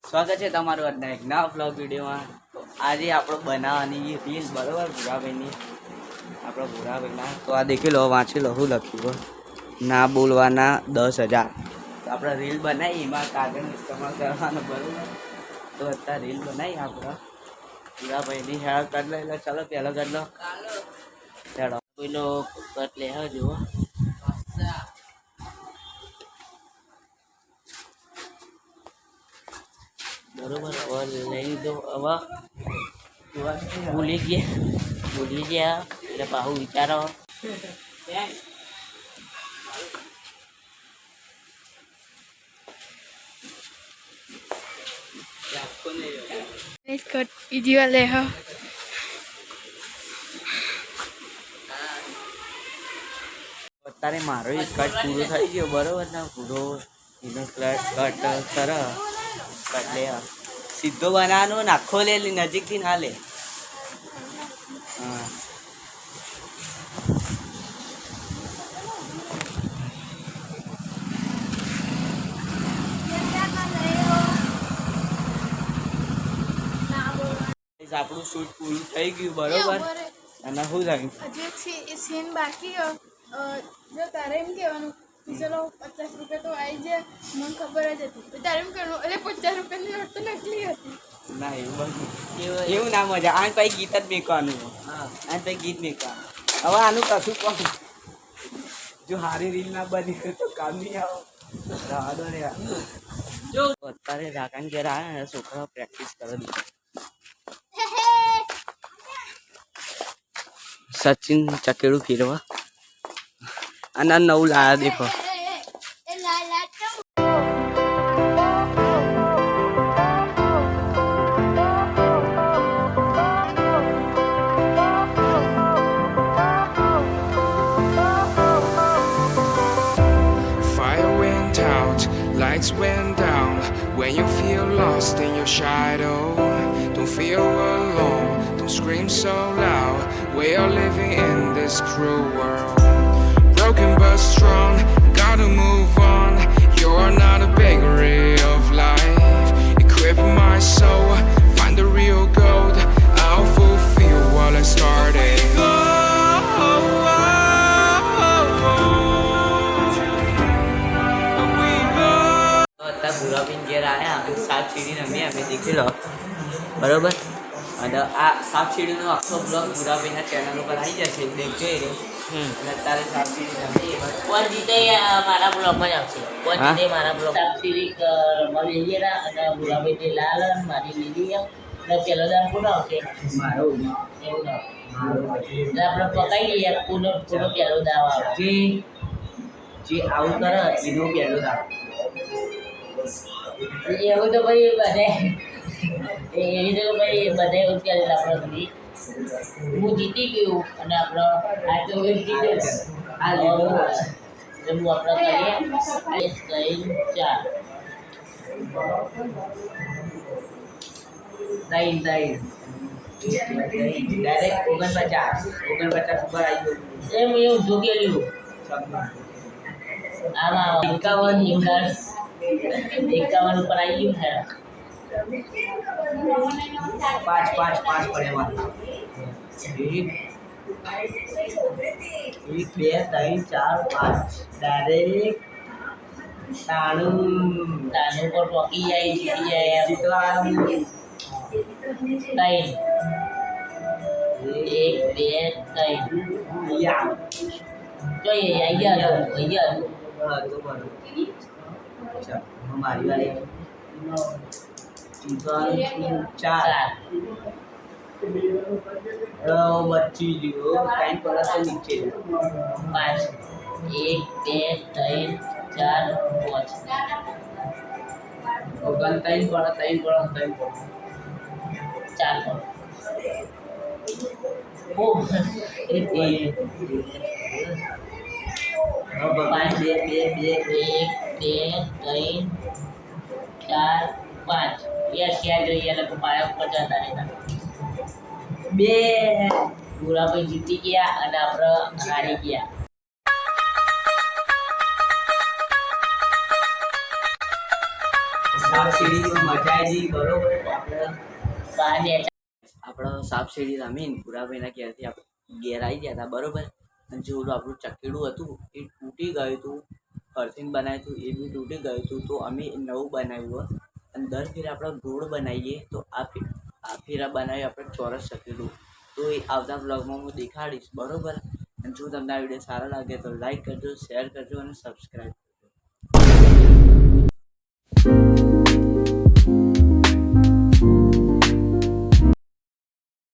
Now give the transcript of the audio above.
સ્વાગત છે તમારું આજના એક નવા વ્લોગ વિડીયોમાં. તો આજે આપણો બનાવવાની રીલ બરોબર ભૂરાભાઈની, આપણો ભૂરાભાઈના. તો આ દેખી લો, વાંચી લો, શું લખ્યું ના બોલવાના 10,000. તો આપણે રીલ બનાવી, એમાં કાગળનો ઇસ્તેમાલ કરવાનો બરોબર. તો અત્યારે રીલ બનાવી આપણે ભૂરાભાઈની. હેર કટ લઈ લો, ચાલો પહેલો કટ લો, ચાલો પેલો કટ લે જુઓ. બરોબર, હવે લઈ લીધો. હવે ભૂલી ગયા એટલે પાછું વિચારો. અત્યારે મારો કટ પૂરો થઈ ગયો બરોબર ને. પૂરો એનો કટ કર એટલે સીધો બનાવવાનો, નાખો લે નજીકથી ના લે. હા, આપણું શૂટ પૂરું થઈ ગયું બરોબર. અને શું થયું સીન બાકી. જો તારે એમ કહેવાનું કે ચલો 50 રૂપિયા તો આવી જાય, મને ખબર જ હતી. તારે એમ કહેવાનું એટલે 50 રૂપિયાની નોટ તો નકલી હતી. ના, એવું ના મજા. આને પછી ગીત જ મેકવાનું. આને પછી ગીત મેકવાનું. હવે આનું કશું કહું, જો સારી રીલ ના બની તો કામ નહીં આવો. જો અત્યારે રાકાન ઘેર આવ્યા, છોકરાઓ પ્રેક્ટિસ કરે. સચિન ચકેડું ફેરવા અને નવું લાયા દેખો. Fire went out, lights went down. When you feel lost in your shadow, don't feel alone, don't scream so loud. We are living in this cruel world, broken but strong, gotta move on. You're not a bakery of life. Equip my soul, find the real gold. I'll fulfill what I started. અત્યારે ભૂરાબીન ઘેર આવ્યા, સાપ સીડી રમી અમે દેખી લો બરોબર. અને આ સાપ સીડીનો આખો બ્લોગ ભૂરાબીના ચેનલ ઉપર આવી જશે, દેખજો. અને અત્યારે સાપ સીડી રમી કોણ જીતે મારા બ્લોગમાં જ આવશે. કોણ જીતે મારા બ્લોગ સાપ સીડી રમવા લઈએ અને ભૂરાભાઈ લાલ મારી લીધી એટલે પેલો દાન કોણ આવશે? મારો એવું ના એટલે આપણે પકાઈ લઈએ. કોનો પેલો દાવ આવે જે આવું કરે એનો પહેલો દાવ. એવું તો ભાઈ બધે એવી તો ભાઈ બધે એવું જ કરે. આપણે સુધી હું જીતી ગયું અને આપણો આ તો જીત્યો. આ લીધો એટલે હું આપણે કરીએ 3 4 ડાયરેક્ટ 49 ઉપર આવી ગયો. એમ એવું જોગેલું આમાં 51 ઉપર આવી ગયું છે. 5 પડે મારે. 1 2 3 4 5 ડાયરેક્ટ તાણું પર ટોકી જાય, જીતી જાય. જીતવા 3 1 2 3 જોઈએ આવી ગયા. મારી વાળી ચાર બચી ગયો. ટાઈમ પર નીચે 5 1 2 3 4 5 3 4 એક 2 2 3 4 5 યસ યાદ જોઈએ એટલે પાયા ઉપર જતા રહેતા. 2 ભૂરાભાઈ જીતી ગયા અને આપણે હારી ગયા. સાપ સીડીમાં મજા આવી ગઈ બરોબર. આપણે બહાર બેઠા આપણો સાપ સીડી રમીને ભૂરાભાઈના ઘેરથી આપણે ઘેર આવી ગયા હતા બરોબર. અને જે ઓલું આપણું ચકેડું હતું એ તૂટી ગયું હતું, અર્થિંગ બનાવ્યું હતું એ બી તૂટી ગયું હતું. તો અમે નવું બનાવ્યું અને દર ફેરે આપણે ગોળ બનાવીએ તો આ ફેરા બનાવી આપણે ચોરસ ચકેડું. તો એ આવતા બ્લોગમાં હું દેખાડીશ બરોબર. અને જો તમને આ વિડીયો સારો લાગે તો લાઈક કરજો, શેર કરજો અને સબસ્ક્રાઈબ કરજો.